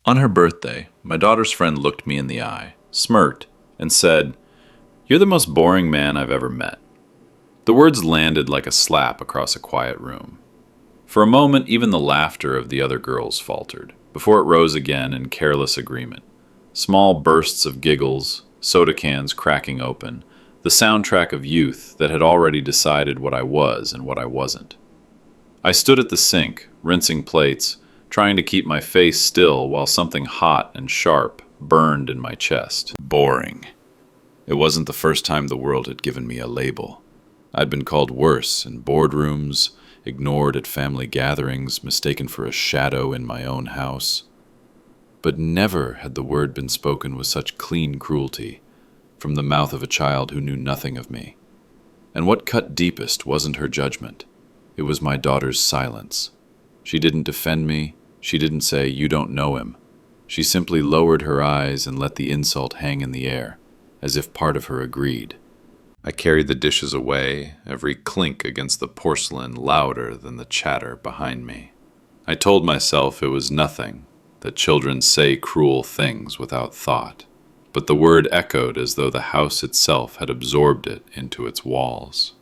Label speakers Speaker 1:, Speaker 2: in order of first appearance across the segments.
Speaker 1: On her birthday, my daughter's friend looked me in the eye, smirked, and said, "You're the most boring man I've ever met." The words landed like a slap across a quiet room. For a moment, even the laughter of the other girls faltered, before it rose again in careless agreement. Small bursts of giggles, soda cans cracking open, the soundtrack of youth that had already decided what I was and what I wasn't. I stood at the sink, rinsing plates, trying to keep my face still while something hot and sharp burned in my chest. Boring. It wasn't the first time the world had given me a label. I'd been called worse in boardrooms, ignored at family gatherings, mistaken for a shadow in my own house. But never had the word been spoken with such clean cruelty, from the mouth of a child who knew nothing of me. And what cut deepest wasn't her judgment. It was my daughter's silence. She didn't defend me. She didn't say, "You don't know him." She simply lowered her eyes and let the insult hang in the air, as if part of her agreed. I carried the dishes away, every clink against the porcelain louder than the chatter behind me. I told myself it was nothing, that children say cruel things without thought. But the word echoed as though the house itself had absorbed it into its walls.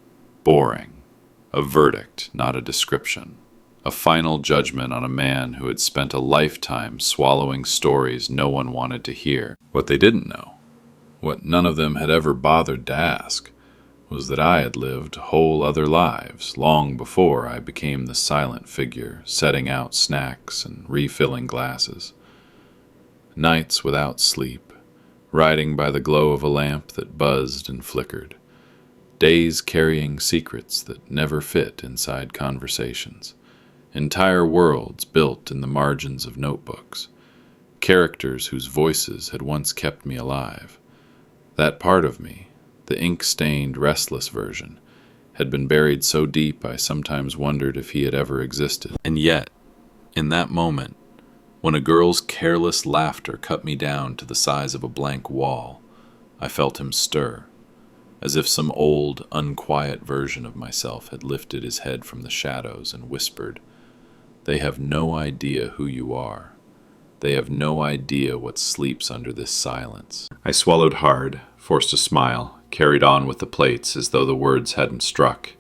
Speaker 1: Boring. A verdict, not a description. A final judgment on a man who had spent a lifetime swallowing stories no one wanted to hear. What they didn't know, what none of them had ever bothered to ask, was that I had lived whole other lives long before I became the silent figure setting out snacks and refilling glasses. Nights without sleep, riding by the glow of a lamp that buzzed and flickered. Days carrying secrets that never fit inside conversations. Entire worlds built in the margins of notebooks. Characters whose voices had once kept me alive. That part of me, the ink-stained, restless version, had been buried so deep I sometimes wondered if he had ever existed. And yet, in that moment, when a girl's careless laughter cut me down to the size of a blank wall, I felt him stir, as if some old, unquiet version of myself had lifted his head from the shadows and whispered, "They have no idea who you are. They have no idea what sleeps under this silence." I swallowed hard, forced a smile, carried on with the plates as though the words hadn't struck.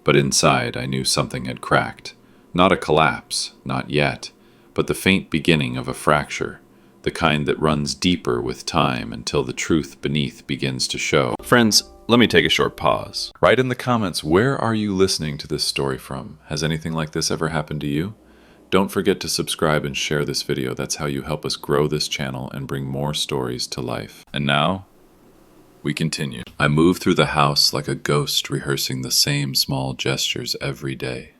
Speaker 1: But inside I knew something had cracked. Not a collapse, not yet, but the faint beginning of a fracture, the kind that runs deeper with time until the truth beneath begins to show. Friends, let me take a short pause. Write in the comments, where are you listening to this story from? Has anything like this ever happened to you? Don't forget to subscribe and share this video. That's how you help us grow this channel and bring more stories to life. And now, we continue. I move through the house like a ghost rehearsing the same small gestures every day.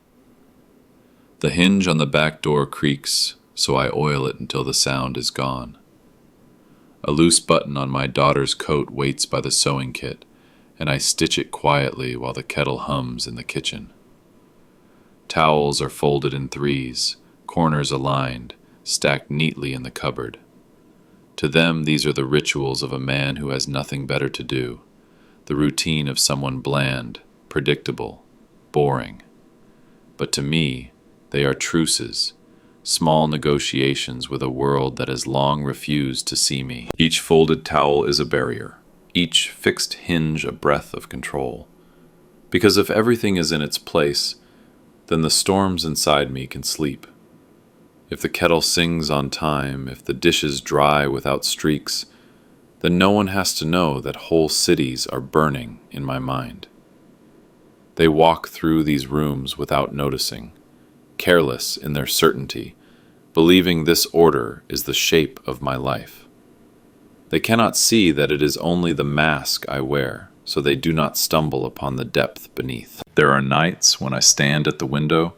Speaker 1: The hinge on the back door creaks, so I oil it until the sound is gone. A loose button on my daughter's coat waits by the sewing kit, and I stitch it quietly while the kettle hums in the kitchen. Towels are folded in threes, corners aligned, stacked neatly in the cupboard. To them, these are the rituals of a man who has nothing better to do, the routine of someone bland, predictable, boring. But to me, they are truces, small negotiations with a world that has long refused to see me. Each folded towel is a barrier, each fixed hinge a breath of control. Because if everything is in its place, then the storms inside me can sleep. If the kettle sings on time, if the dishes dry without streaks, then no one has to know that whole cities are burning in my mind. They walk through these rooms without noticing, careless in their certainty, believing this order is the shape of my life. They cannot see that it is only the mask I wear, so they do not stumble upon the depth beneath. There are nights when I stand at the window,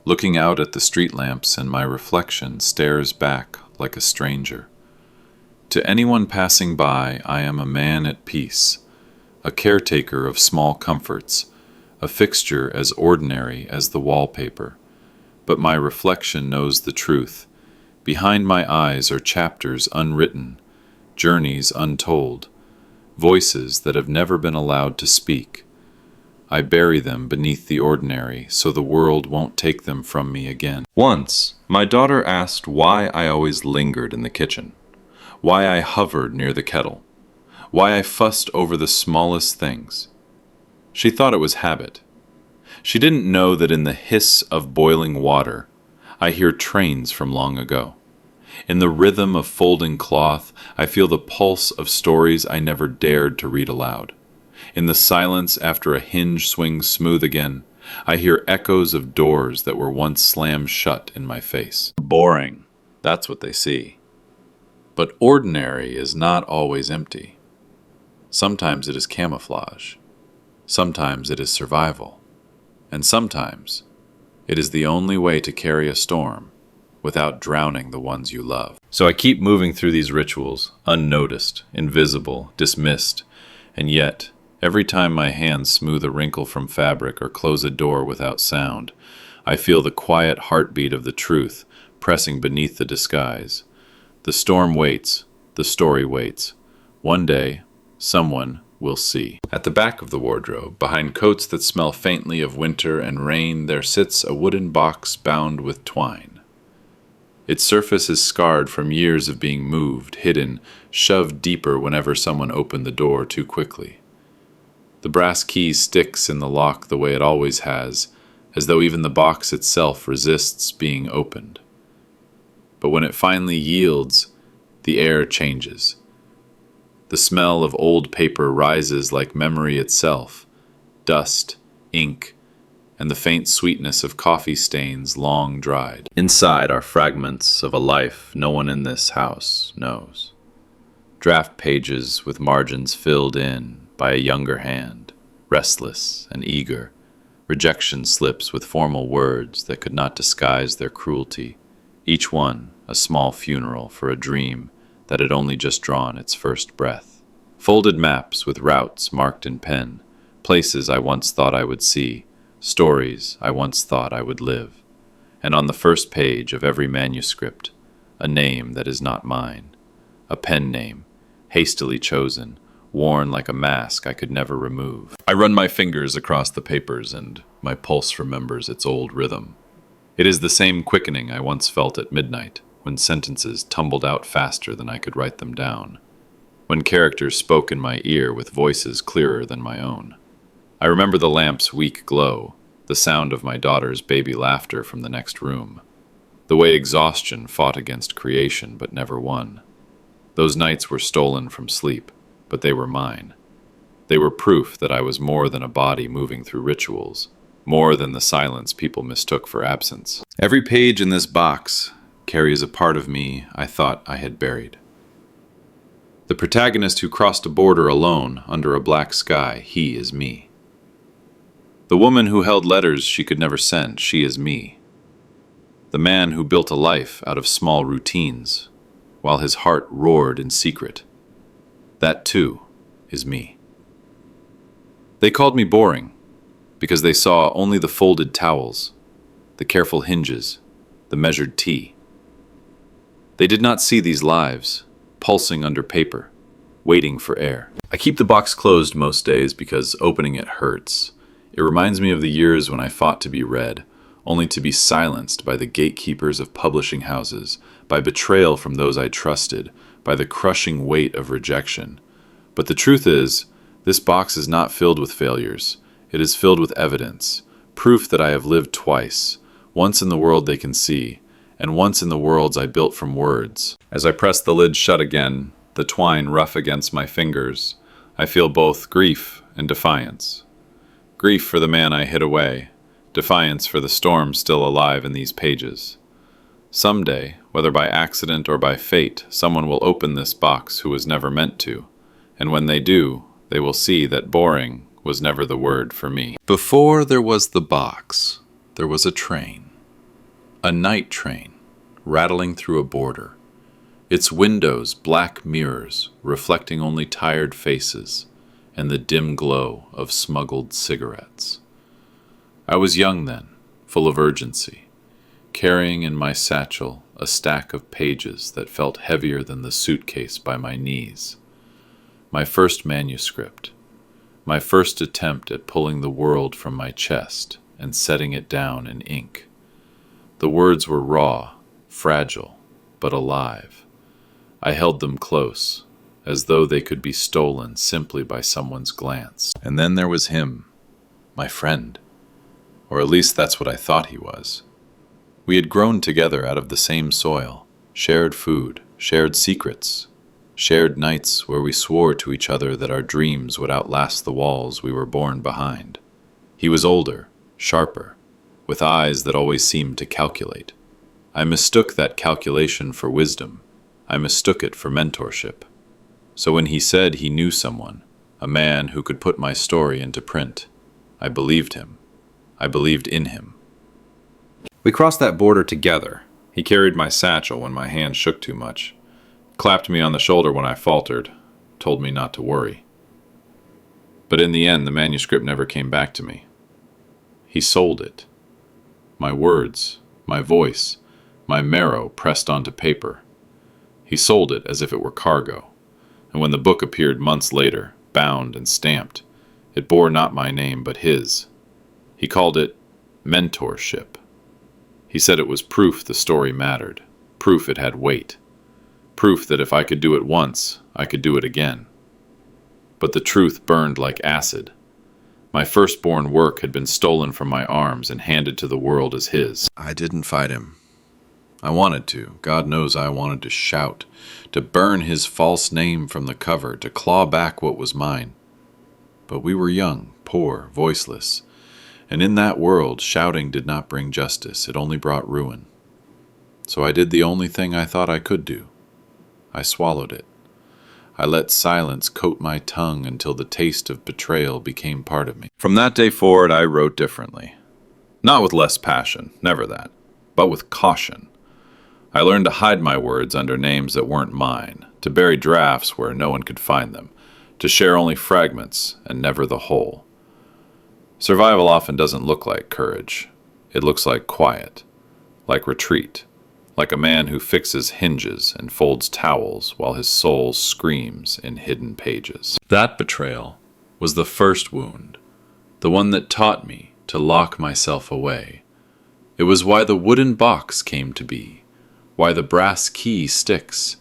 Speaker 1: looking out at the street lamps, and my reflection stares back like a stranger. To anyone passing by, I am a man at peace, a caretaker of small comforts, a fixture as ordinary as the wallpaper. But my reflection knows the truth. Behind my eyes are chapters unwritten, journeys untold, voices that have never been allowed to speak. I bury them beneath the ordinary so the world won't take them from me again. Once, my daughter asked why I always lingered in the kitchen, why I hovered near the kettle, why I fussed over the smallest things. She thought it was habit. She didn't know that in the hiss of boiling water, I hear trains from long ago. In the rhythm of folding cloth, I feel the pulse of stories I never dared to read aloud. In the silence after a hinge swings smooth again, I hear echoes of doors that were once slammed shut in my face. Boring, that's what they see. But ordinary is not always empty. Sometimes it is camouflage. Sometimes it is survival. And sometimes it is the only way to carry a storm without drowning the ones you love. So I keep moving through these rituals, unnoticed, invisible, dismissed, and yet, every time my hands smooth a wrinkle from fabric or close a door without sound, I feel the quiet heartbeat of the truth pressing beneath the disguise. The storm waits, the story waits. One day, someone will see. At the back of the wardrobe, behind coats that smell faintly of winter and rain, there sits a wooden box bound with twine. Its surface is scarred from years of being moved, hidden, shoved deeper whenever someone opened the door too quickly. The brass key sticks in the lock the way it always has, as though even the box itself resists being opened. But when it finally yields, the air changes. The smell of old paper rises like memory itself, dust, ink, and the faint sweetness of coffee stains long dried. Inside are fragments of a life no one in this house knows. Draft pages with margins filled in by a younger hand, restless and eager, rejection slips with formal words that could not disguise their cruelty, each one a small funeral for a dream that had only just drawn its first breath. Folded maps with routes marked in pen, places I once thought I would see, stories I once thought I would live. And on the first page of every manuscript, a name that is not mine, a pen name, hastily chosen, worn like a mask I could never remove. I run my fingers across the papers and my pulse remembers its old rhythm. It is the same quickening I once felt at midnight, when sentences tumbled out faster than I could write them down, when characters spoke in my ear with voices clearer than my own. I remember the lamp's weak glow, the sound of my daughter's baby laughter from the next room, the way exhaustion fought against creation but never won. Those nights were stolen from sleep, but they were mine. They were proof that I was more than a body moving through rituals, more than the silence people mistook for absence. Every page in this box carries a part of me I thought I had buried. The protagonist who crossed a border alone under a black sky, he is me. The woman who held letters she could never send, she is me. The man who built a life out of small routines, while his heart roared in secret, that too is me. They called me boring, because they saw only the folded towels, the careful hinges, the measured tea. They did not see these lives, pulsing under paper, waiting for air. I keep the box closed most days because opening it hurts. It reminds me of the years when I fought to be read, only to be silenced by the gatekeepers of publishing houses, by betrayal from those I trusted, by the crushing weight of rejection. But the truth is, this box is not filled with failures. It is filled with evidence, proof that I have lived twice, once in the world they can see, and once in the worlds I built from words. As I press the lid shut again, the twine rough against my fingers, I feel both grief and defiance. Grief for the man I hid away, defiance for the storm still alive in these pages. Someday, whether by accident or by fate, someone will open this box who was never meant to, and when they do, they will see that boring was never the word for me. Before there was the box, there was a train. A night train, rattling through a border. Its windows black mirrors, reflecting only tired faces and the dim glow of smuggled cigarettes. I was young then, full of urgency, carrying in my satchel a stack of pages that felt heavier than the suitcase by my knees. My first manuscript, My first attempt at pulling the world from my chest and setting it down in ink. The words were raw, fragile, but alive. I held them close, as though they could be stolen simply by someone's glance. And then there was him, my friend. Or at least that's what I thought he was. We had grown together out of the same soil, shared food, shared secrets, shared nights where we swore to each other that our dreams would outlast the walls we were born behind. He was older, sharper, with eyes that always seemed to calculate. I mistook that calculation for wisdom. I mistook it for mentorship. So when he said he knew someone, a man who could put my story into print, I believed him. I believed in him. We crossed that border together. He carried my satchel when my hand shook too much, clapped me on the shoulder when I faltered, told me not to worry. But in the end, the manuscript never came back to me. He sold it. My words, my voice, my marrow pressed onto paper. He sold it as if it were cargo. And when the book appeared months later, bound and stamped, it bore not my name but his. He called it mentorship. He said it was proof the story mattered, proof it had weight, proof that if I could do it once, I could do it again. But the truth burned like acid. My firstborn work had been stolen from my arms and handed to the world as his. I didn't fight him. I wanted to. God knows I wanted to shout, to burn his false name from the cover, to claw back what was mine. But we were young, poor, voiceless. And in that world, shouting did not bring justice. It only brought ruin. So I did the only thing I thought I could do. I swallowed it. I let silence coat my tongue until the taste of betrayal became part of me. From that day forward, I wrote differently. Not with less passion, never that, but with caution. I learned to hide my words under names that weren't mine, to bury drafts where no one could find them, to share only fragments and never the whole. Survival often doesn't look like courage. It looks like quiet, like retreat, like a man who fixes hinges and folds towels while his soul screams in hidden pages. That betrayal was the first wound, the one that taught me to lock myself away. It was why the wooden box came to be, why the brass key sticks,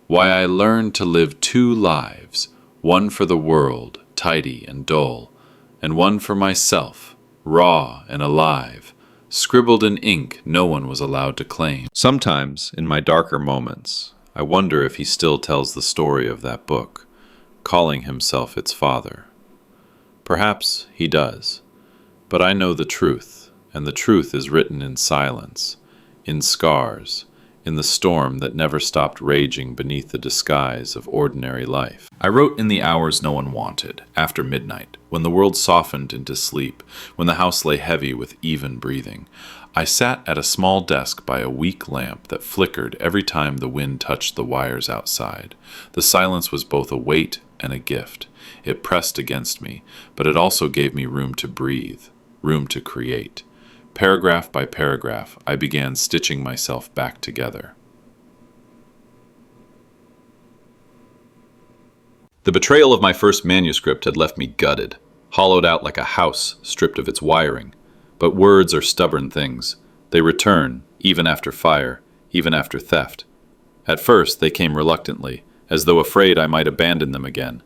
Speaker 1: why I learned to live two lives, one for the world, tidy and dull, and one for myself, raw and alive, scribbled in ink no one was allowed to claim. Sometimes, in my darker moments, I wonder if he still tells the story of that book, calling himself its father. Perhaps he does, but I know the truth, and the truth is written in silence, in scars, in the storm that never stopped raging beneath the disguise of ordinary life. I wrote in the hours no one wanted, after midnight, when the world softened into sleep, when the house lay heavy with even breathing. I sat at a small desk by a weak lamp that flickered every time the wind touched the wires outside. The silence was both a weight and a gift. It pressed against me, but it also gave me room to breathe, room to create. Paragraph by paragraph, I began stitching myself back together. The betrayal of my first manuscript had left me gutted, hollowed out like a house stripped of its wiring. But words are stubborn things. They return, even after fire, even after theft. At first, they came reluctantly, as though afraid I might abandon them again.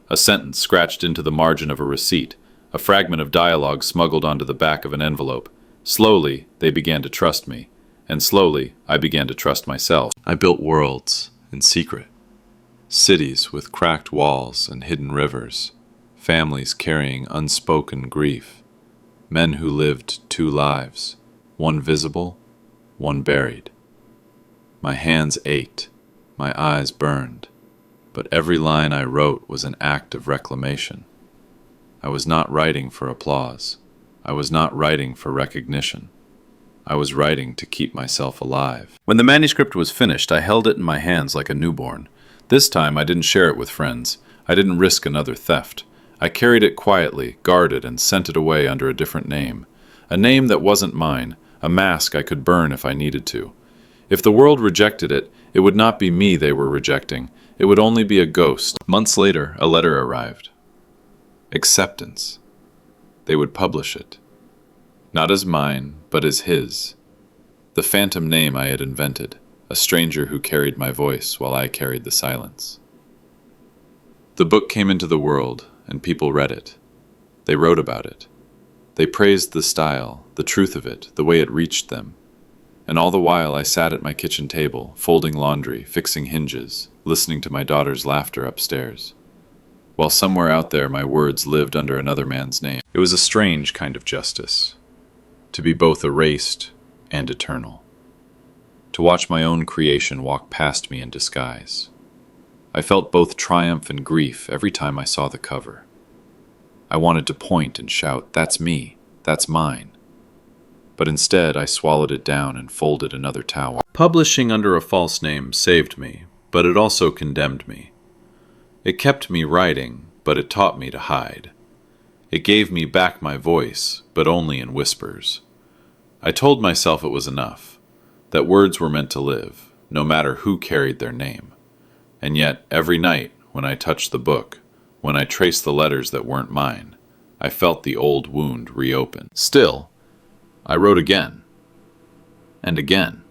Speaker 1: A sentence scratched into the margin of a receipt, a fragment of dialogue smuggled onto the back of an envelope. Slowly, they began to trust me, and slowly, I began to trust myself. I built worlds in secret, cities with cracked walls and hidden rivers, families carrying unspoken grief, men who lived two lives, one visible, one buried. My hands ached, my eyes burned, but every line I wrote was an act of reclamation. I was not writing for applause. I was not writing for recognition. I was writing to keep myself alive. When the manuscript was finished, I held it in my hands like a newborn. This time, I didn't share it with friends. I didn't risk another theft. I carried it quietly, guarded, and sent it away under a different name. A name that wasn't mine, a mask I could burn if I needed to. If the world rejected it, it would not be me they were rejecting. It would only be a ghost. Months later, a letter arrived. Acceptance. They would publish it. Not as mine, but as his. The phantom name I had invented, a stranger who carried my voice while I carried the silence. The book came into the world, and people read it. They wrote about it. They praised the style, the truth of it, the way it reached them. And all the while I sat at my kitchen table, folding laundry, fixing hinges, listening to my daughter's laughter upstairs, while somewhere out there my words lived under another man's name. It was a strange kind of justice, to be both erased and eternal, to watch my own creation walk past me in disguise. I felt both triumph and grief every time I saw the cover. I wanted to point and shout, "That's me, that's mine." But instead I swallowed it down and folded another towel. Publishing under a false name saved me, but it also condemned me. It kept me writing, but it taught me to hide. It gave me back my voice, but only in whispers. I told myself it was enough, that words were meant to live, no matter who carried their name. And yet, every night, when I touched the book, when I traced the letters that weren't mine, I felt the old wound reopen. Still, I wrote again, and again.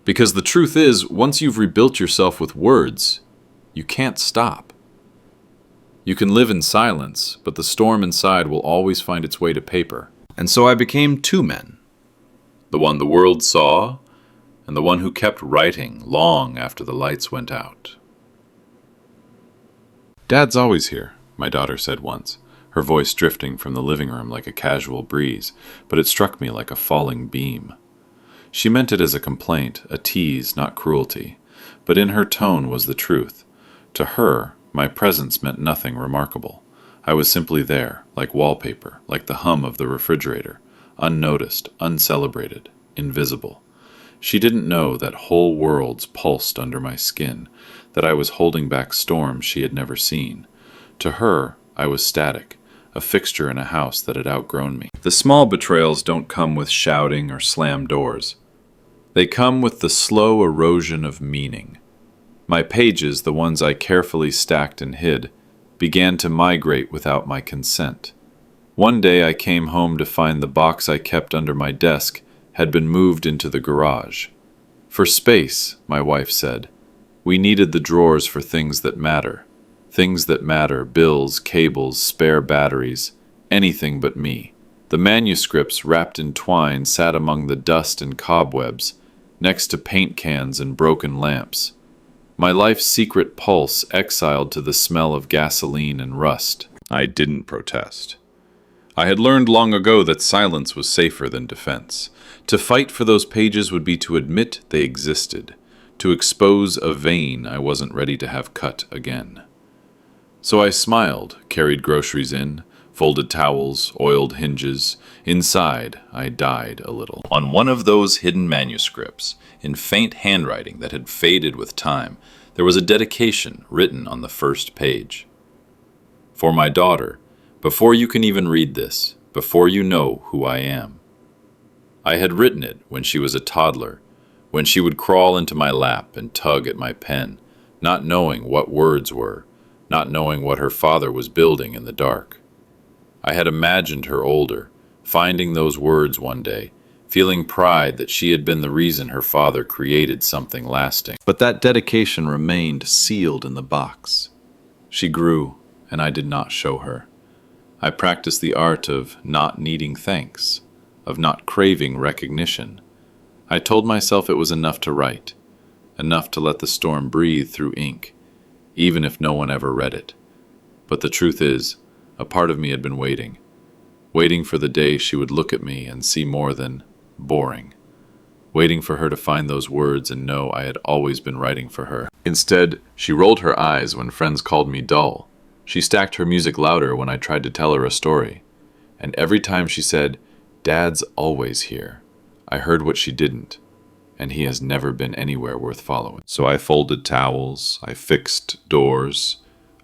Speaker 1: Because the truth is, once you've rebuilt yourself with words, you can't stop. You can live in silence, but the storm inside will always find its way to paper. And so I became two men. The one the world saw, and the one who kept writing long after the lights went out. "Dad's always here," my daughter said once, her voice drifting from the living room like a casual breeze, but it struck me like a falling beam. She meant it as a complaint, a tease, not cruelty, but in her tone was the truth. To her, my presence meant nothing remarkable. I was simply there, like wallpaper, like the hum of the refrigerator, unnoticed, uncelebrated, invisible. She didn't know that whole worlds pulsed under my skin, that I was holding back storms she had never seen. To her, I was static, a fixture in a house that had outgrown me. The small betrayals don't come with shouting or slammed doors. They come with the slow erosion of meaning. My pages, the ones I carefully stacked and hid, began to migrate without my consent. One day I came home to find the box I kept under my desk had been moved into the garage. For space, my wife said. We needed the drawers for things that matter. Things that matter, bills, cables, spare batteries, anything but me. The manuscripts, wrapped in twine, sat among the dust and cobwebs, next to paint cans and broken lamps. My life's secret pulse exiled to the smell of gasoline and rust. I didn't protest. I had learned long ago that silence was safer than defense. To fight for those pages would be to admit they existed, to expose a vein I wasn't ready to have cut again. So I smiled, carried groceries in, folded towels, oiled hinges. Inside, I died a little. On one of those hidden manuscripts, in faint handwriting that had faded with time, there was a dedication written on the first page. For my daughter, before you can even read this, before you know who I am. I had written it when she was a toddler, when she would crawl into my lap and tug at my pen, not knowing what words were, not knowing what her father was building in the dark. I had imagined her older, finding those words one day, feeling pride that she had been the reason her father created something lasting. But that dedication remained sealed in the box. She grew, and I did not show her. I practiced the art of not needing thanks, of not craving recognition. I told myself it was enough to write, enough to let the storm breathe through ink, even if no one ever read it. But the truth is, a part of me had been waiting for the day she would look at me and see more than boring, waiting for her to find those words and know I had always been writing for her. Instead, she rolled her eyes when friends called me dull. She stacked her music louder when I tried to tell her a story. And every time she said, "Dad's always here," I heard what she didn't, and he has never been anywhere worth following. So I folded towels, I fixed doors,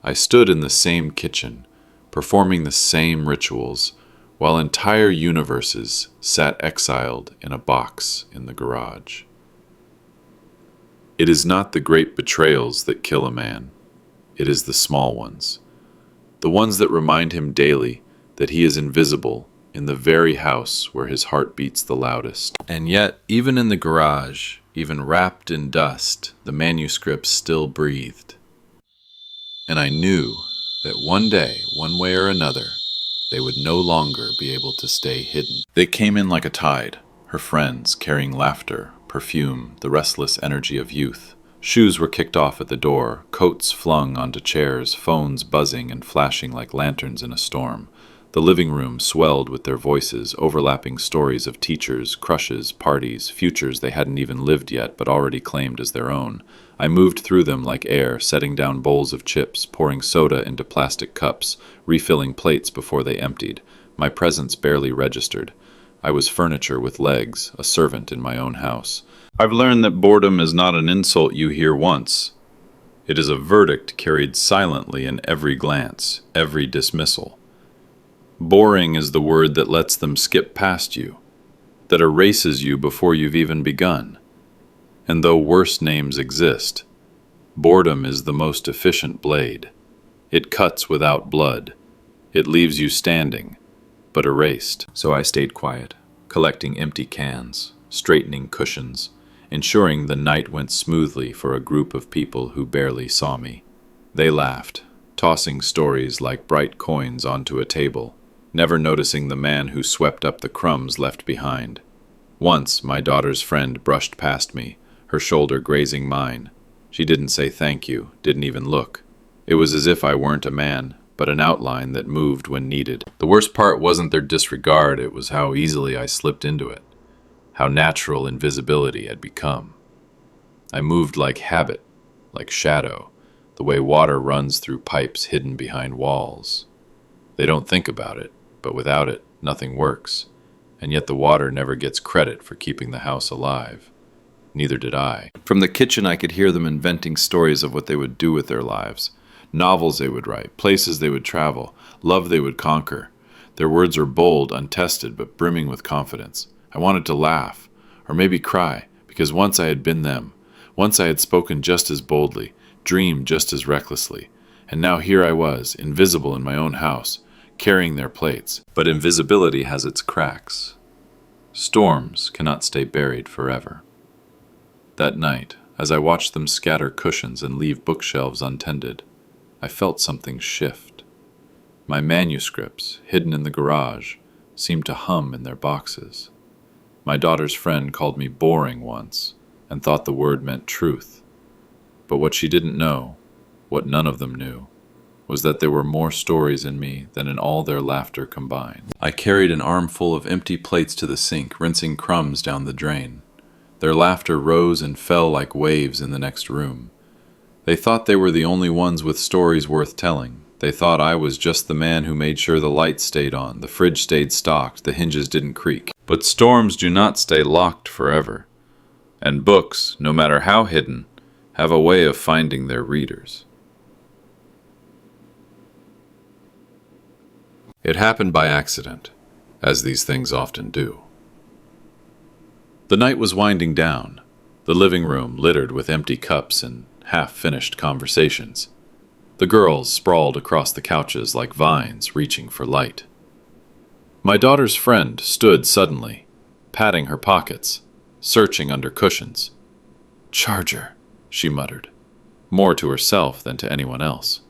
Speaker 1: I stood in the same kitchen, performing the same rituals, while entire universes sat exiled in a box in the garage. It is not the great betrayals that kill a man. It is the small ones. The ones that remind him daily that he is invisible in the very house where his heart beats the loudest. And yet, even in the garage, even wrapped in dust, the manuscripts still breathed. And I knew that one day, one way or another, they would no longer be able to stay hidden. They came in like a tide, her friends carrying laughter, perfume, the restless energy of youth. Shoes were kicked off at the door, coats flung onto chairs, phones buzzing and flashing like lanterns in a storm. The living room swelled with their voices, overlapping stories of teachers, crushes, parties, futures they hadn't even lived yet but already claimed as their own. I moved through them like air, setting down bowls of chips, pouring soda into plastic cups, refilling plates before they emptied. My presence barely registered. I was furniture with legs, a servant in my own house. I've learned that boredom is not an insult you hear once. It is a verdict carried silently in every glance, every dismissal. Boring is the word that lets them skip past you, that erases you before you've even begun. And though worse names exist, boredom is the most efficient blade. It cuts without blood. It leaves you standing, but erased. So I stayed quiet, collecting empty cans, straightening cushions, ensuring the night went smoothly for a group of people who barely saw me. They laughed, tossing stories like bright coins onto a table, never noticing the man who swept up the crumbs left behind. Once, my daughter's friend brushed past me, her shoulder grazing mine. She didn't say thank you, didn't even look. It was as if I weren't a man, but an outline that moved when needed. The worst part wasn't their disregard, it was how easily I slipped into it, how natural invisibility had become. I moved like habit, like shadow, the way water runs through pipes hidden behind walls. They don't think about it, but without it, nothing works. And yet the water never gets credit for keeping the house alive. Neither did I. From the kitchen I could hear them inventing stories of what they would do with their lives. Novels they would write, places they would travel, love they would conquer. Their words were bold, untested, but brimming with confidence. I wanted to laugh, or maybe cry, because once I had been them. Once I had spoken just as boldly, dreamed just as recklessly. And now here I was, invisible in my own house, carrying their plates. But invisibility has its cracks. Storms cannot stay buried forever. That night, as I watched them scatter cushions and leave bookshelves untended, I felt something shift. My manuscripts, hidden in the garage, seemed to hum in their boxes. My daughter's friend called me boring once, and thought the word meant truth. But what she didn't know, what none of them knew, was that there were more stories in me than in all their laughter combined. I carried an armful of empty plates to the sink, rinsing crumbs down the drain. Their laughter rose and fell like waves in the next room. They thought they were the only ones with stories worth telling. They thought I was just the man who made sure the lights stayed on, the fridge stayed stocked, the hinges didn't creak. But storms do not stay locked forever. And books, no matter how hidden, have a way of finding their readers. It happened by accident, as these things often do. The night was winding down, the living room littered with empty cups and half-finished conversations. The girls sprawled across the couches like vines reaching for light. My daughter's friend stood suddenly, patting her pockets, searching under cushions. "Charger," she muttered, more to herself than to anyone else.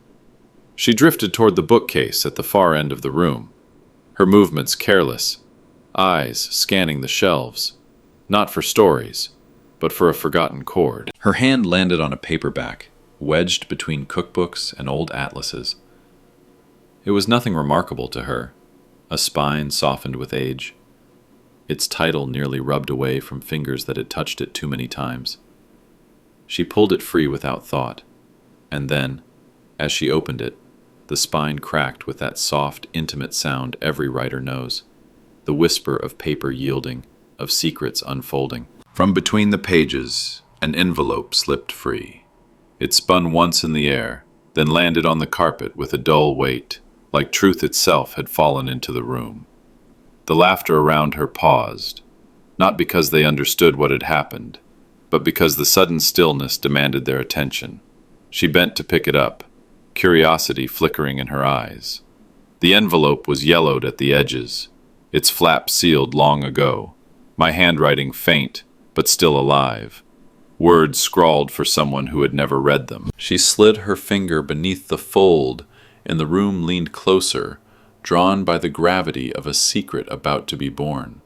Speaker 1: She drifted toward the bookcase at the far end of the room, her movements careless, eyes scanning the shelves, not for stories, but for a forgotten chord. Her hand landed on a paperback, wedged between cookbooks and old atlases. It was nothing remarkable to her, a spine softened with age. Its title nearly rubbed away from fingers that had touched it too many times. She pulled it free without thought, and then, as she opened it, the spine cracked with that soft, intimate sound every writer knows, the whisper of paper yielding, of secrets unfolding. From between the pages, an envelope slipped free. It spun once in the air, then landed on the carpet with a dull weight, like truth itself had fallen into the room. The laughter around her paused, not because they understood what had happened, but because the sudden stillness demanded their attention. She bent to pick it up, curiosity flickering in her eyes. The envelope was yellowed at the edges, its flap sealed long ago, my handwriting faint but still alive, words scrawled for someone who had never read them. She slid her finger beneath the fold, and the room leaned closer, drawn by the gravity of a secret about to be born.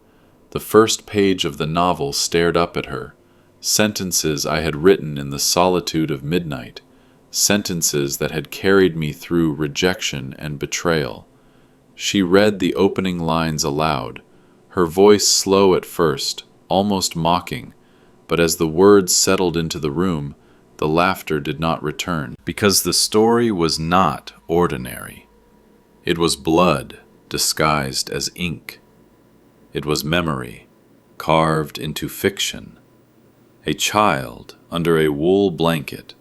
Speaker 1: The first page of the novel stared up at her, sentences I had written in the solitude of midnight, sentences that had carried me through rejection and betrayal. She read the opening lines aloud, her voice slow at first, almost mocking, but as the words settled into the room, the laughter did not return, because the story was not ordinary. It was blood disguised as ink. It was memory carved into fiction. A child under a wool blanket,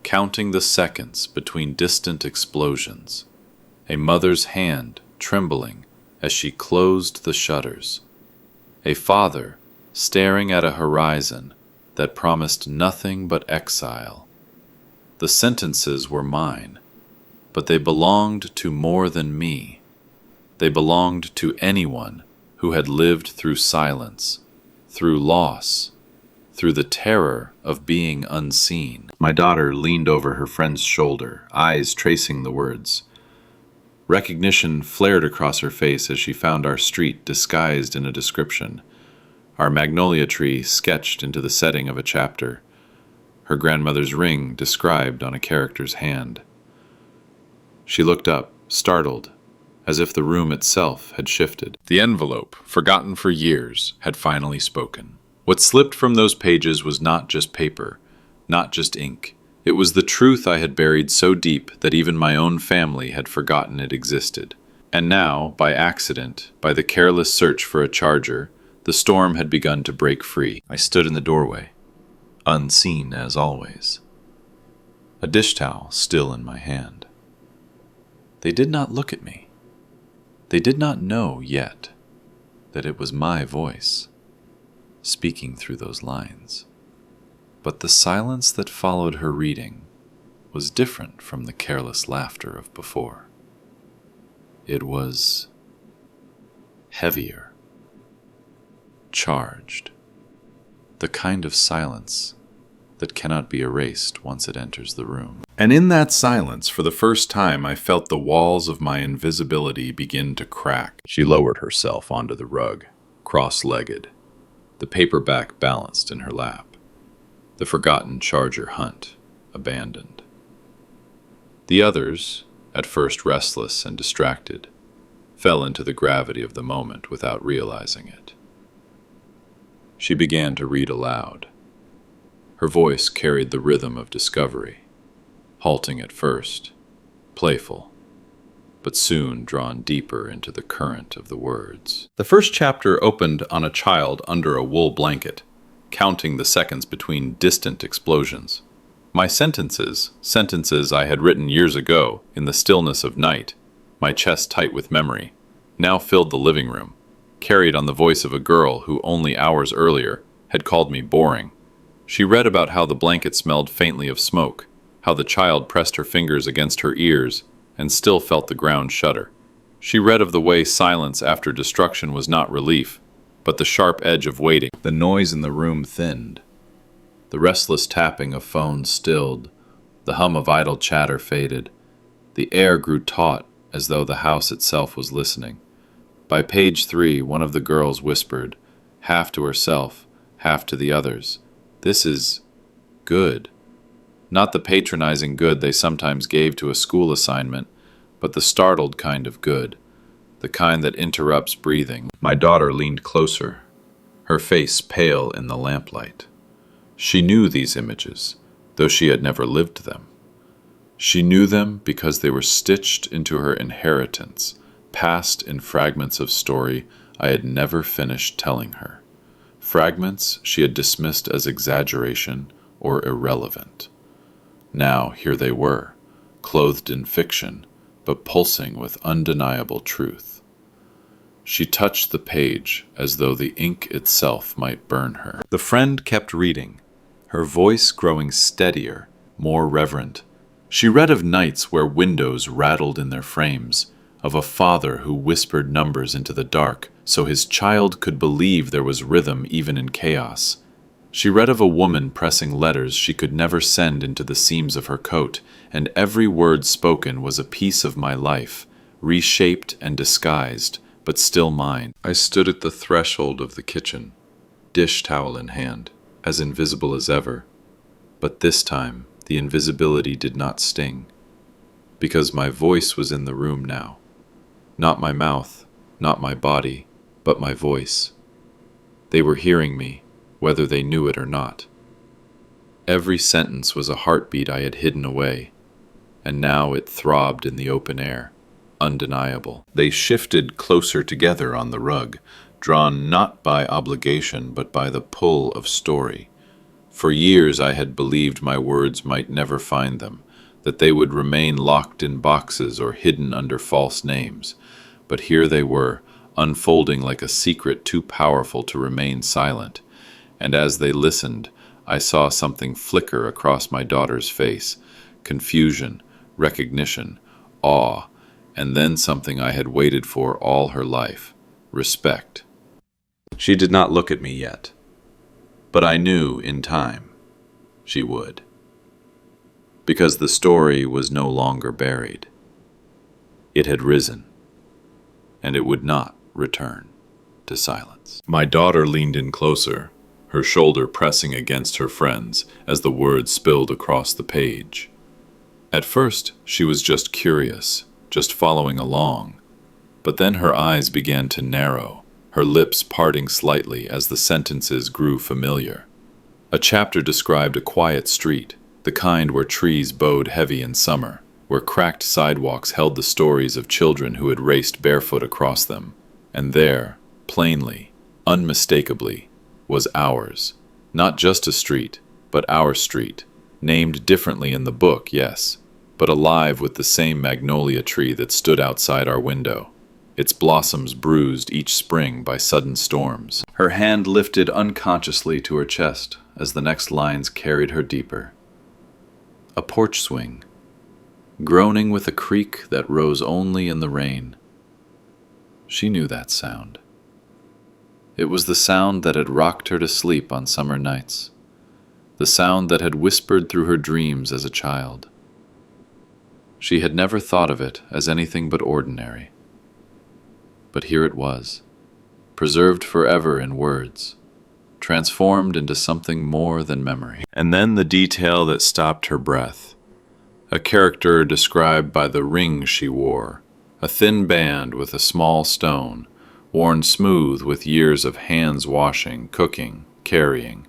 Speaker 1: counting the seconds between distant explosions. A mother's hand trembling as she closed the shutters. A father staring at a horizon that promised nothing but exile. The sentences were mine, but they belonged to more than me. They belonged to anyone who had lived through silence, through loss, through the terror of being unseen. My daughter leaned over her friend's shoulder, eyes tracing the words. Recognition flared across her face as she found our street disguised in a description, our magnolia tree sketched into the setting of a chapter, her grandmother's ring described on a character's hand. She looked up, startled, as if the room itself had shifted. The envelope, forgotten for years, had finally spoken. What slipped from those pages was not just paper, not just ink. It was the truth I had buried so deep that even my own family had forgotten it existed. And now, by accident, by the careless search for a charger, the storm had begun to break free. I stood in the doorway, unseen as always, a dish towel still in my hand. They did not look at me. They did not know yet that it was my voice speaking through those lines. But the silence that followed her reading was different from the careless laughter of before. It was heavier, charged, the kind of silence that cannot be erased once it enters the room. And in that silence, for the first time, I felt the walls of my invisibility begin to crack. She lowered herself onto the rug, cross-legged, the paperback balanced in her lap, the forgotten charger hunt abandoned. The others, at first restless and distracted, fell into the gravity of the moment without realizing it. She began to read aloud. Her voice carried the rhythm of discovery, halting at first, playful, but soon drawn deeper into the current of the words. The first chapter opened on a child under a wool blanket, counting the seconds between distant explosions. My sentences I had written years ago in the stillness of night, my chest tight with memory, now filled the living room, carried on the voice of a girl who only hours earlier had called me boring. She read about how the blanket smelled faintly of smoke, how the child pressed her fingers against her ears and still felt the ground shudder. She read of the way silence after destruction was not relief, but the sharp edge of waiting. The noise in the room thinned. The restless tapping of phones stilled. The hum of idle chatter faded. The air grew taut, as though the house itself was listening. By page 3, one of the girls whispered, half to herself, half to the others, "This is good." Not the patronizing good they sometimes gave to a school assignment, but the startled kind of good, the kind that interrupts breathing. My daughter leaned closer, her face pale in the lamplight. She knew these images, though she had never lived them. She knew them because they were stitched into her inheritance, passed in fragments of story I had never finished telling her. Fragments she had dismissed as exaggeration or irrelevant. Now here they were, clothed in fiction, but pulsing with undeniable truth. She touched the page as though the ink itself might burn her. The friend kept reading, her voice growing steadier, more reverent, She read of nights where windows rattled in their frames, of a father who whispered numbers into the dark so his child could believe there was rhythm even in chaos. She read of a woman pressing letters she could never send into the seams of her coat, and every word spoken was a piece of my life, reshaped and disguised, but still mine. I stood at the threshold of the kitchen, dish towel in hand, as invisible as ever. But this time, the invisibility did not sting, because my voice was in the room now. Not my mouth, not my body, but my voice. They were hearing me, whether they knew it or not. Every sentence was a heartbeat I had hidden away, and now it throbbed in the open air, undeniable. They shifted closer together on the rug, drawn not by obligation but by the pull of story. For years I had believed my words might never find them, that they would remain locked in boxes or hidden under false names. But here they were, unfolding like a secret too powerful to remain silent. And as they listened, I saw something flicker across my daughter's face: confusion, recognition, awe, and then something I had waited for all her life: respect. She did not look at me yet, but I knew in time she would, because the story was no longer buried. It had risen, and it would not return to silence. My daughter leaned in closer, her shoulder pressing against her friend's as the words spilled across the page. At first, she was just curious, just following along, but then her eyes began to narrow, her lips parting slightly as the sentences grew familiar. A chapter described a quiet street, the kind where trees bowed heavy in summer, where cracked sidewalks held the stories of children who had raced barefoot across them. And there, plainly, unmistakably, was ours. Not just a street, but our street. Named differently in the book, yes, but alive with the same magnolia tree that stood outside our window, its blossoms bruised each spring by sudden storms. Her hand lifted unconsciously to her chest as the next lines carried her deeper. A porch swing, groaning with a creak that rose only in the rain. She knew that sound. It was the sound that had rocked her to sleep on summer nights, the sound that had whispered through her dreams as a child. She had never thought of it as anything but ordinary. But here it was, preserved forever in words, transformed into something more than memory. And then the detail that stopped her breath, a character described by the ring she wore, a thin band with a small stone, worn smooth with years of hands washing, cooking, carrying.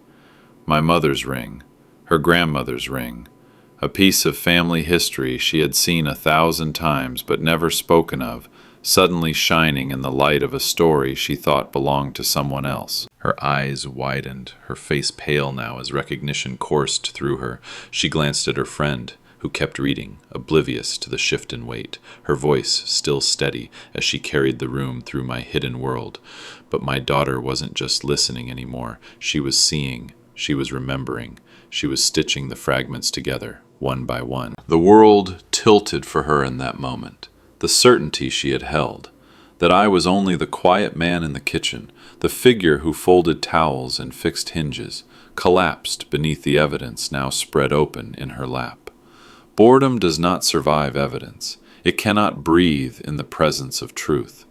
Speaker 1: My mother's ring, her grandmother's ring, a piece of family history she had seen 1,000 times but never spoken of, suddenly shining in the light of a story she thought belonged to someone else. Her eyes widened, her face pale now as recognition coursed through her. She glanced at her friend, who kept reading, oblivious to the shift in weight, her voice still steady as she carried the room through my hidden world. But my daughter wasn't just listening anymore. She was seeing, she was remembering, she was stitching the fragments together, one by one. The world tilted for her in that moment, the certainty she had held, that I was only the quiet man in the kitchen, the figure who folded towels and fixed hinges, collapsed beneath the evidence now spread open in her lap. Boredom does not survive evidence. It cannot breathe in the presence of truth.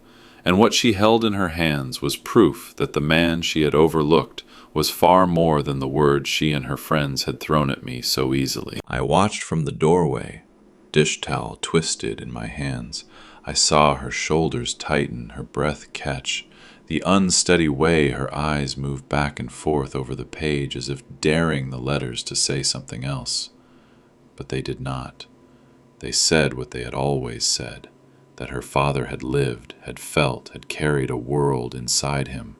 Speaker 1: And what she held in her hands was proof that the man she had overlooked was far more than the words she and her friends had thrown at me so easily. I watched from the doorway, dish towel twisted in my hands. I saw her shoulders tighten, her breath catch, the unsteady way her eyes moved back and forth over the page as if daring the letters to say something else. But they did not. They said what they had always said, that her father had lived, had felt, had carried a world inside him,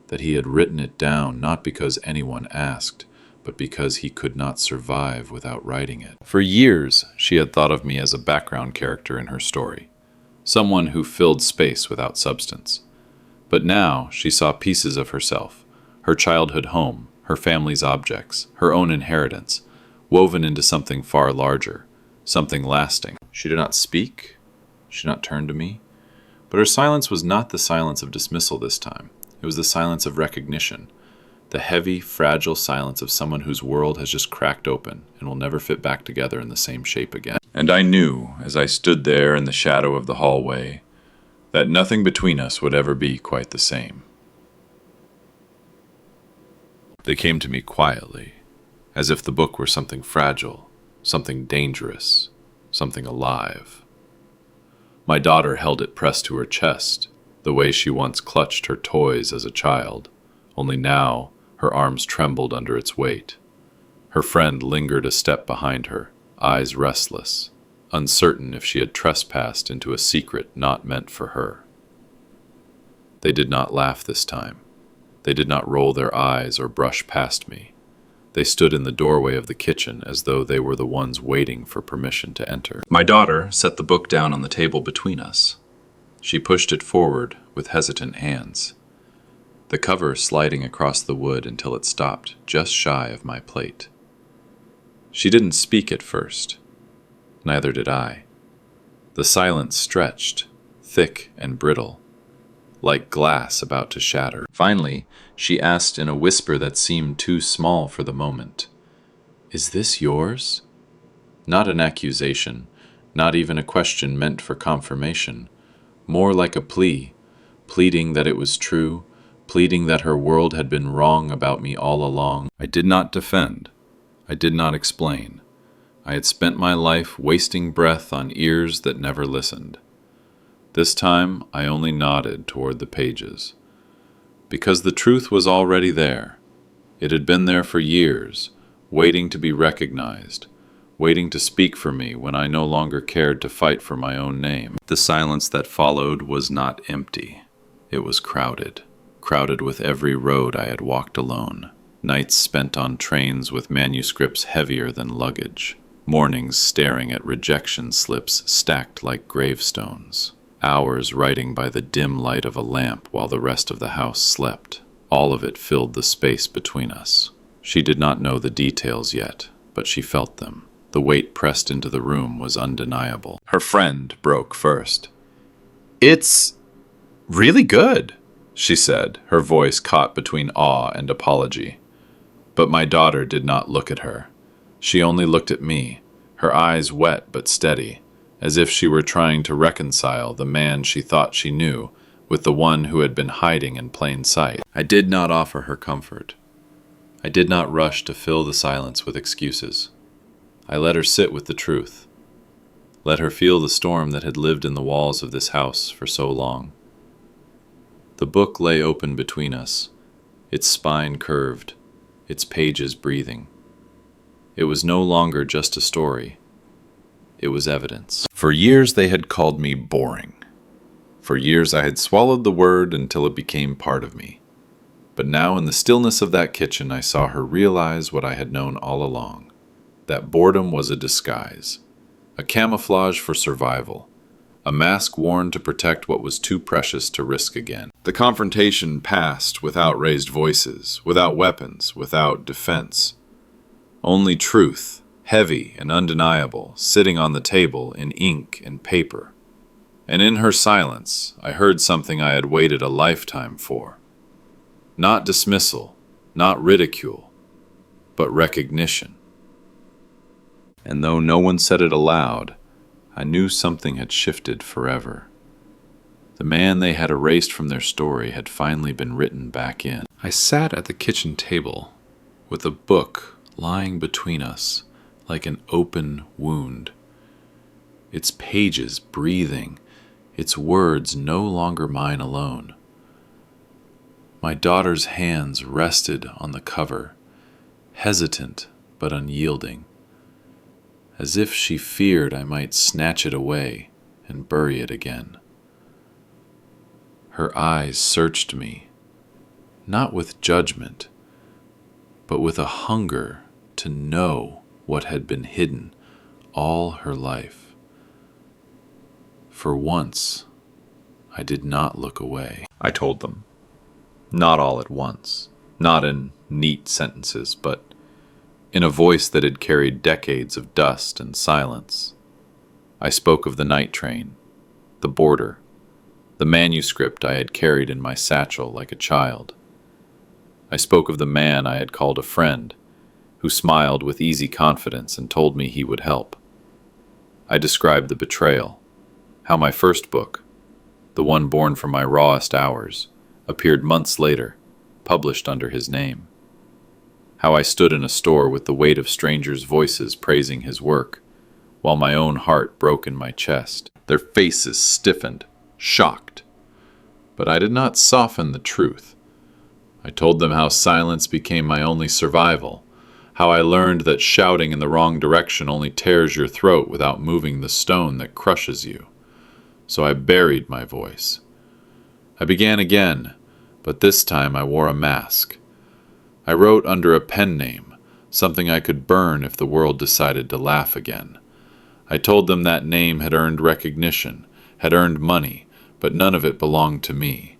Speaker 1: that he had written it down not because anyone asked, but because he could not survive without writing it. For years, she had thought of me as a background character in her story, someone who filled space without substance. But now she saw pieces of herself, her childhood home, her family's objects, her own inheritance, woven into something far larger, something lasting. She did not speak, she did not turn to me, but her silence was not the silence of dismissal this time. It was the silence of recognition, the heavy, fragile silence of someone whose world has just cracked open and will never fit back together in the same shape again. And I knew, as I stood there in the shadow of the hallway, that nothing between us would ever be quite the same. They came to me quietly, as if the book were something fragile, something dangerous, something alive. My daughter held it pressed to her chest, the way she once clutched her toys as a child, only now her arms trembled under its weight. Her friend lingered a step behind her, eyes restless, uncertain if she had trespassed into a secret not meant for her. They did not laugh this time. They did not roll their eyes or brush past me. They stood in the doorway of the kitchen as though they were the ones waiting for permission to enter. My daughter set the book down on the table between us. She pushed it forward with hesitant hands, the cover sliding across the wood until it stopped just shy of my plate. She didn't speak at first. Neither did I. The silence stretched, thick and brittle, like glass about to shatter. Finally, she asked in a whisper that seemed too small for the moment, "Is this yours?" Not an accusation, not even a question meant for confirmation, more like a plea, pleading that it was true, pleading that her world had been wrong about me all along. I did not defend. I did not explain. I had spent my life wasting breath on ears that never listened. This time, I only nodded toward the pages. Because the truth was already there. It had been there for years, waiting to be recognized, waiting to speak for me when I no longer cared to fight for my own name. The silence that followed was not empty. It was crowded with every road I had walked alone, nights spent on trains with manuscripts heavier than luggage, mornings staring at rejection slips stacked like gravestones, hours writing by the dim light of a lamp while the rest of the house slept. All of it filled the space between us. She did not know the details yet, but she felt them. The weight pressed into the room was undeniable. Her friend broke first. "It's really good," she said, her voice caught between awe and apology. But my daughter did not look at her. She only looked at me, her eyes wet but steady, as if she were trying to reconcile the man she thought she knew with the one who had been hiding in plain sight. I did not offer her comfort. I did not rush to fill the silence with excuses. I let her sit with the truth. Let her feel the storm that had lived in the walls of this house for so long. The book lay open between us, its spine curved, its pages breathing. It was no longer just a story. It was evidence. For years they had called me boring. For years I had swallowed the word until it became part of me. But now in the stillness of that kitchen I saw her realize what I had known all along, that boredom was a disguise, a camouflage for survival, a mask worn to protect what was too precious to risk again. The confrontation passed without raised voices, without weapons, without defense. Only truth, heavy and undeniable, sitting on the table in ink and paper. And in her silence, I heard something I had waited a lifetime for. Not dismissal, not ridicule, but recognition. And though no one said it aloud, I knew something had shifted forever. The man they had erased from their story had finally been written back in. I sat at the kitchen table, with a book lying between us like an open wound, its pages breathing, its words no longer mine alone. My daughter's hands rested on the cover, hesitant but unyielding, as if she feared I might snatch it away and bury it again. Her eyes searched me, not with judgment, but with a hunger to know what had been hidden all her life. For once, I did not look away. I told them, not all at once, not in neat sentences, but in a voice that had carried decades of dust and silence. I spoke of the night train, the border, the manuscript I had carried in my satchel like a child. I spoke of the man I had called a friend, who smiled with easy confidence and told me he would help. I described the betrayal, how my first book, the one born from my rawest hours, appeared months later, published under his name. How I stood in a store with the weight of strangers' voices praising his work, while my own heart broke in my chest. Their faces stiffened, shocked. But I did not soften the truth. I told them how silence became my only survival, how I learned that shouting in the wrong direction only tears your throat without moving the stone that crushes you. So I buried my voice. I began again, but this time I wore a mask. I wrote under a pen name, something I could burn if the world decided to laugh again. I told them that name had earned recognition, had earned money, but none of it belonged to me.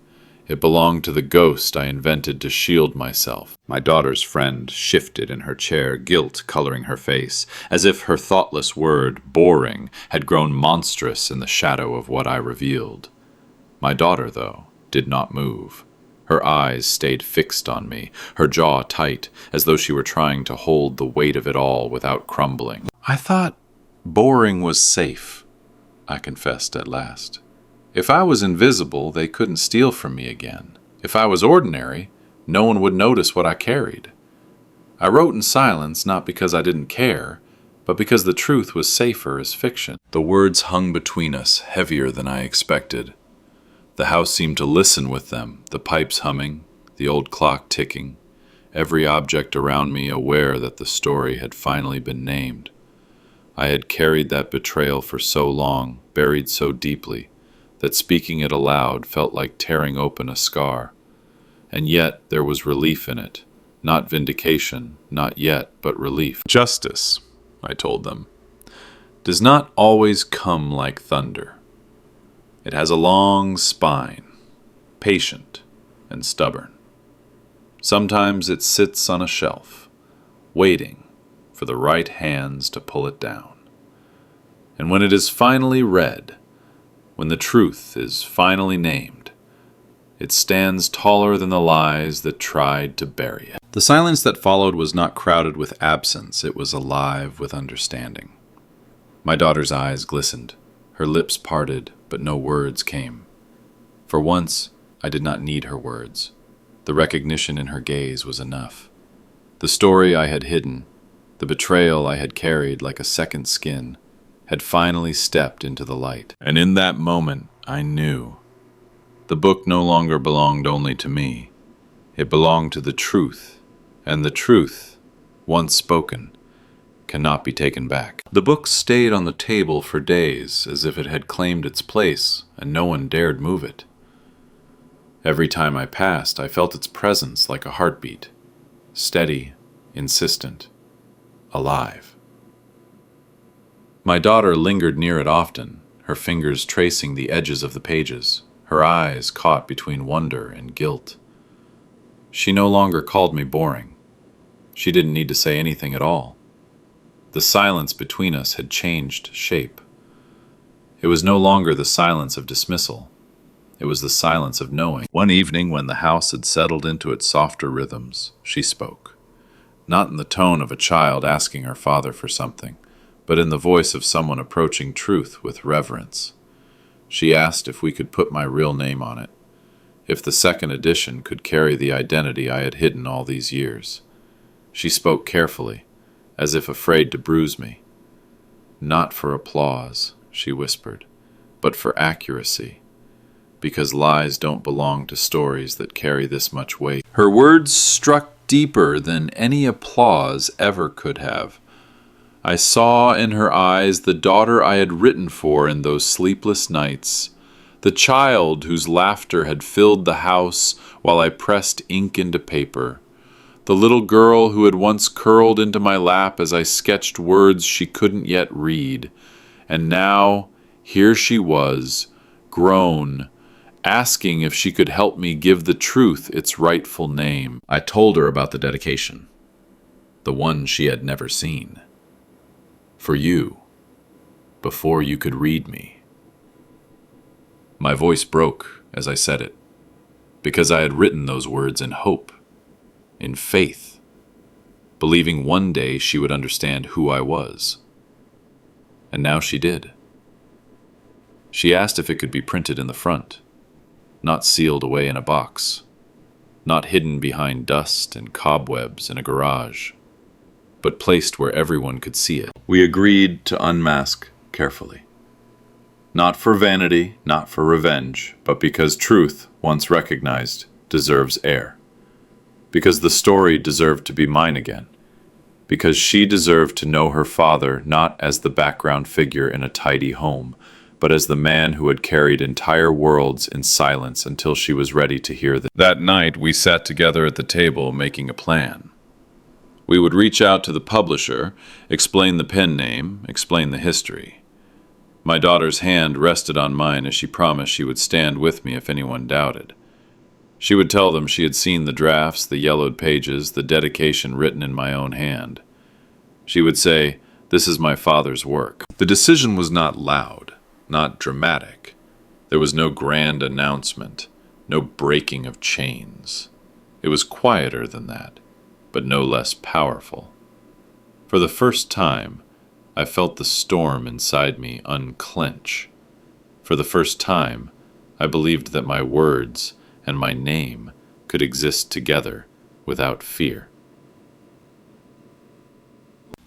Speaker 1: It belonged to the ghost I invented to shield myself. My daughter's friend shifted in her chair, guilt coloring her face, as if her thoughtless word, boring, had grown monstrous in the shadow of what I revealed. My daughter, though, did not move. Her eyes stayed fixed on me, her jaw tight, as though she were trying to hold the weight of it all without crumbling. I thought boring was safe, I confessed at last. If I was invisible, they couldn't steal from me again. If I was ordinary, no one would notice what I carried. I wrote in silence not because I didn't care, but because the truth was safer as fiction. The words hung between us, heavier than I expected. The house seemed to listen with them, the pipes humming, the old clock ticking, every object around me aware that the story had finally been named. I had carried that betrayal for so long, buried so deeply, that speaking it aloud felt like tearing open a scar. And yet there was relief in it, not vindication, not yet, but relief. Justice, I told them, does not always come like thunder. It has a long spine, patient and stubborn. Sometimes it sits on a shelf, waiting for the right hands to pull it down. And when it is finally read, when the truth is finally named, it stands taller than the lies that tried to bury it. The silence that followed was not crowded with absence, it was alive with understanding. My daughter's eyes glistened, her lips parted, but no words came. For once, I did not need her words. The recognition in her gaze was enough. The story I had hidden, the betrayal I had carried like a second skin, had finally stepped into the light. And in that moment, I knew. The book no longer belonged only to me. It belonged to the truth, and the truth, once spoken, cannot be taken back. The book stayed on the table for days, as if it had claimed its place, and no one dared move it. Every time I passed, I felt its presence like a heartbeat, steady, insistent, alive. My daughter lingered near it often, her fingers tracing the edges of the pages, her eyes caught between wonder and guilt. She no longer called me boring. She didn't need to say anything at all. The silence between us had changed shape. It was no longer the silence of dismissal. It was the silence of knowing. One evening, when the house had settled into its softer rhythms, she spoke. Not in the tone of a child asking her father for something, but in the voice of someone approaching truth with reverence. She asked if we could put my real name on it, if the second edition could carry the identity I had hidden all these years. She spoke carefully, as if afraid to bruise me. Not for applause, she whispered, but for accuracy, because lies don't belong to stories that carry this much weight. Her words struck deeper than any applause ever could have. I saw in her eyes the daughter I had written for in those sleepless nights, the child whose laughter had filled the house while I pressed ink into paper, the little girl who had once curled into my lap as I sketched words she couldn't yet read. And now, here she was, grown, asking if she could help me give the truth its rightful name. I told her about the dedication. the one she had never seen. For you, before you could read me. My voice broke as I said it, because I had written those words in hope, in faith, believing one day she would understand who I was. And now she did. She asked if it could be printed in the front, not sealed away in a box, not hidden behind dust and cobwebs in a garage, but placed where everyone could see it. We agreed to unmask carefully. Not for vanity, not for revenge, but because truth, once recognized, deserves air. Because the story deserved to be mine again. Because she deserved to know her father not as the background figure in a tidy home, but as the man who had carried entire worlds in silence until she was ready to hear them. That night, we sat together at the table making a plan. We would reach out to the publisher, explain the pen name, explain the history. My daughter's hand rested on mine as she promised she would stand with me if anyone doubted. She would tell them she had seen the drafts, the yellowed pages, the dedication written in my own hand. She would say, "This is my father's work." The decision was not loud, not dramatic. There was no grand announcement, no breaking of chains. It was quieter than that, but no less powerful. For the first time, I felt the storm inside me unclench. For the first time, I believed that my words and my name could exist together without fear.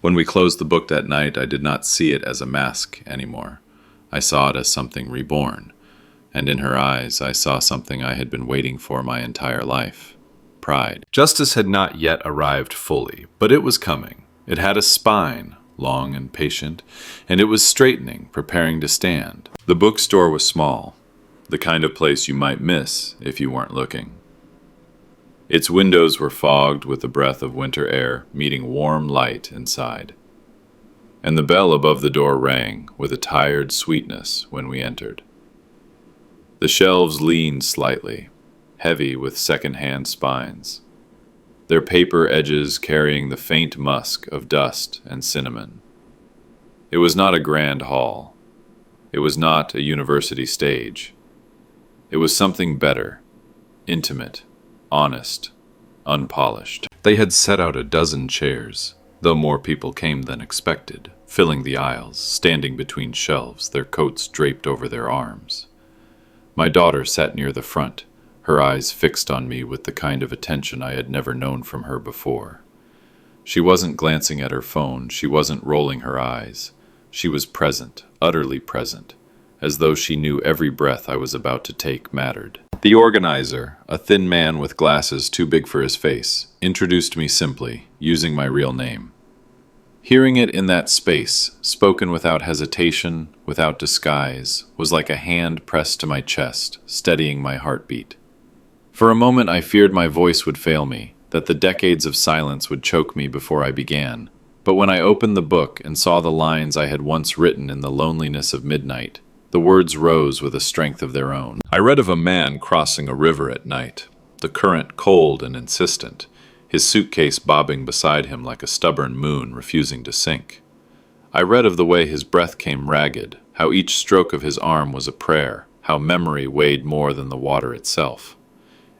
Speaker 1: When we closed the book that night, I did not see it as a mask anymore. I saw it as something reborn, and in her eyes I saw something I had been waiting for my entire life: pride. Justice had not yet arrived fully, but it was coming. It had a spine, long and patient, and it was straightening, preparing to stand. The bookstore was small, the kind of place you might miss if you weren't looking. Its windows were fogged with the breath of winter air meeting warm light inside. And the bell above the door rang with a tired sweetness when we entered. The shelves leaned slightly, heavy with second-hand spines, their paper edges carrying the faint musk of dust and cinnamon. It was not a grand hall. It was not a university stage. It was something better, intimate, honest, unpolished. They had set out a dozen chairs, though more people came than expected, filling the aisles, standing between shelves, their coats draped over their arms. My daughter sat near the front, her eyes fixed on me with the kind of attention I had never known from her before. She wasn't glancing at her phone, she wasn't rolling her eyes. She was present, utterly present, as though she knew every breath I was about to take mattered. The organizer, a thin man with glasses too big for his face, introduced me simply, using my real name. Hearing it in that space, spoken without hesitation, without disguise, was like a hand pressed to my chest, steadying my heartbeat. For a moment I feared my voice would fail me, that the decades of silence would choke me before I began. But when I opened the book and saw the lines I had once written in the loneliness of midnight, the words rose with a strength of their own. I read of a man crossing a river at night, the current cold and insistent, his suitcase bobbing beside him like a stubborn moon refusing to sink. I read of the way his breath came ragged, how each stroke of his arm was a prayer, how memory weighed more than the water itself.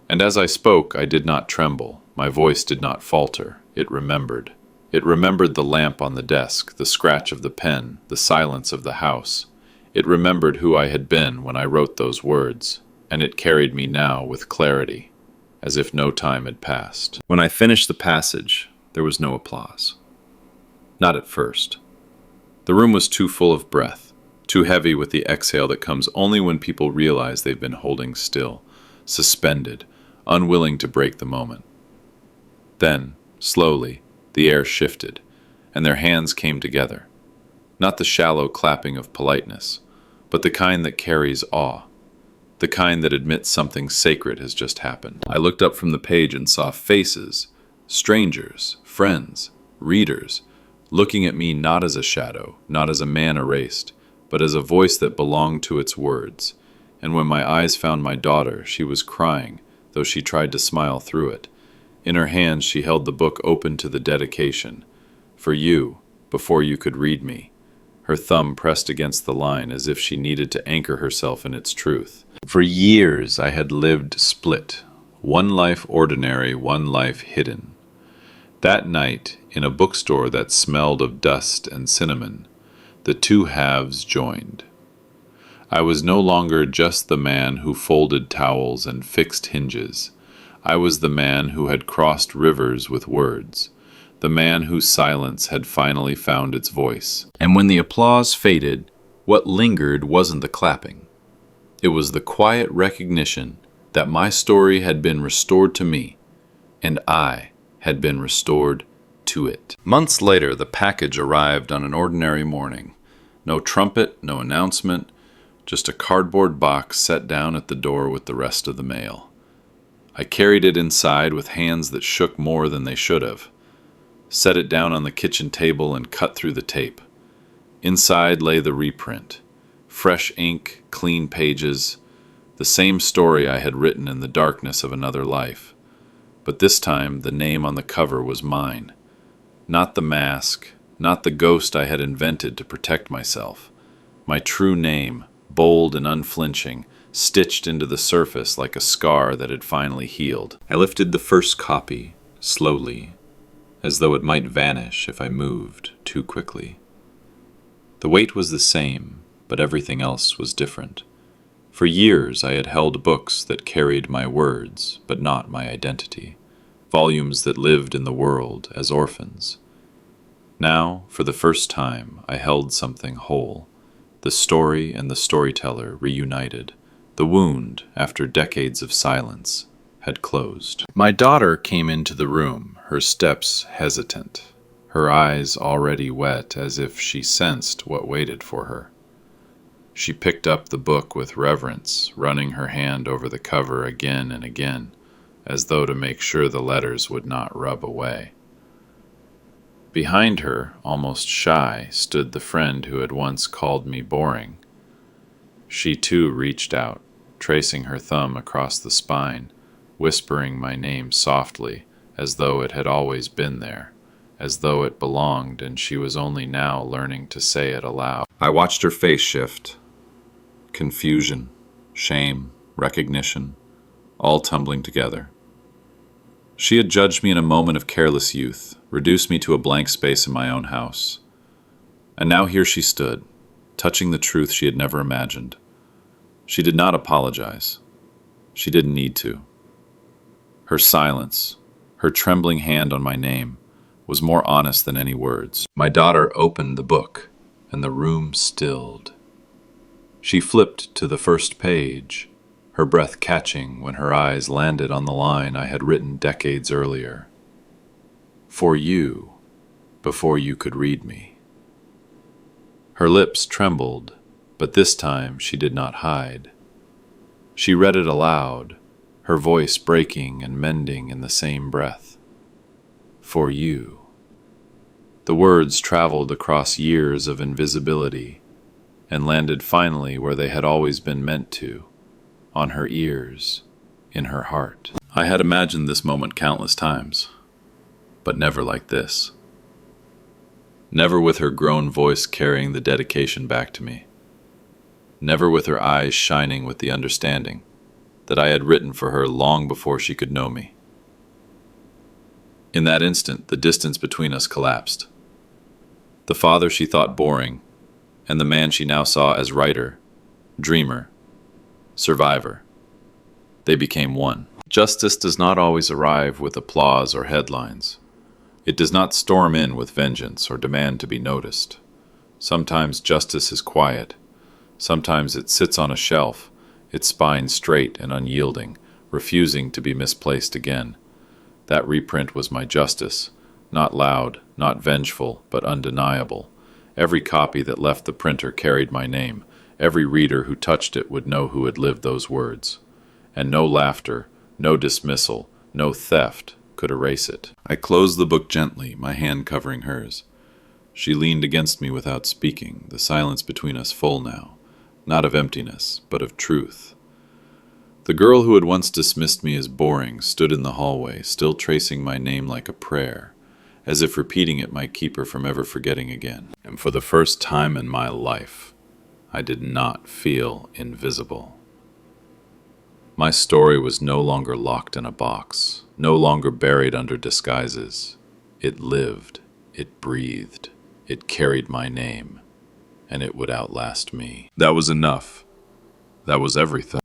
Speaker 1: And as I spoke, I did not tremble, my voice did not falter, it remembered. It remembered the lamp on the desk, the scratch of the pen, the silence of the house. It remembered who I had been when I wrote those words, and it carried me now with clarity, as if no time had passed. When I finished the passage, there was no applause. Not at first. The room was too full of breath, too heavy with the exhale that comes only when people realize they've been holding still, suspended, unwilling to break the moment. Then, slowly, the air shifted, and their hands came together. Not the shallow clapping of politeness, but the kind that carries awe, the kind that admits something sacred has just happened. I looked up from the page and saw faces, strangers, friends, readers, looking at me not as a shadow, not as a man erased, but as a voice that belonged to its words. And when my eyes found my daughter, she was crying, though she tried to smile through it. In her hands she held the book open to the dedication. For you, before you could read me. Her thumb pressed against the line as if she needed to anchor herself in its truth. For years I had lived split, one life ordinary, one life hidden. That night, in a bookstore that smelled of dust and cinnamon, the two halves joined. I was no longer just the man who folded towels and fixed hinges. I was the man who had crossed rivers with words, the man whose silence had finally found its voice. And when the applause faded, what lingered wasn't the clapping. It was the quiet recognition that my story had been restored to me, and I had been restored to it. Months later, the package arrived on an ordinary morning. No trumpet, no announcement, just a cardboard box set down at the door with the rest of the mail. I carried it inside with hands that shook more than they should have. Set it down on the kitchen table and cut through the tape. Inside lay the reprint. Fresh ink, clean pages, the same story I had written in the darkness of another life. But this time the name on the cover was mine. Not the mask, not the ghost I had invented to protect myself. My true name, bold and unflinching, stitched into the surface like a scar that had finally healed. I lifted the first copy, slowly, as though it might vanish if I moved too quickly. The weight was the same, but everything else was different. For years I had held books that carried my words, but not my identity, volumes that lived in the world as orphans. Now, for the first time, I held something whole, the story and the storyteller reunited. The wound, after decades of silence, had closed. My daughter came into the room, her steps hesitant, her eyes already wet as if she sensed what waited for her. She picked up the book with reverence, running her hand over the cover again and again, as though to make sure the letters would not rub away. Behind her, almost shy, stood the friend who had once called me boring. She too reached out, tracing her thumb across the spine, whispering my name softly, as though it had always been there, as though it belonged and she was only now learning to say it aloud. I watched her face shift. Confusion, shame, recognition, all tumbling together. She had judged me in a moment of careless youth, reduced me to a blank space in my own house. And now here she stood, touching the truth she had never imagined. She did not apologize. She didn't need to. Her silence, her trembling hand on my name, was more honest than any words. My daughter opened the book, and the room stilled. She flipped to the first page, her breath catching when her eyes landed on the line I had written decades earlier. For you, before you could read me. Her lips trembled, but this time she did not hide. She read it aloud, her voice breaking and mending in the same breath. For you. The words traveled across years of invisibility and landed finally where they had always been meant to, on her ears, in her heart. I had imagined this moment countless times, but never like this. Never with her grown voice carrying the dedication back to me. Never with her eyes shining with the understanding that I had written for her long before she could know me. In that instant, the distance between us collapsed. The father she thought boring, and the man she now saw as writer, dreamer, survivor. They became one. Justice does not always arrive with applause or headlines. It does not storm in with vengeance or demand to be noticed. Sometimes justice is quiet. Sometimes it sits on a shelf, its spine straight and unyielding, refusing to be misplaced again. That reprint was my justice, not loud, not vengeful, but undeniable. Every copy that left the printer carried my name. Every reader who touched it would know who had lived those words. And no laughter, no dismissal, no theft could erase it. I closed the book gently, my hand covering hers. She leaned against me without speaking, the silence between us full now, not of emptiness, but of truth. The girl who had once dismissed me as boring stood in the hallway, still tracing my name like a prayer, as if repeating it might keep her from ever forgetting again. And for the first time in my life, I did not feel invisible. My story was no longer locked in a box, no longer buried under disguises. It lived, it breathed, it carried my name, and it would outlast me. That was enough. That was everything.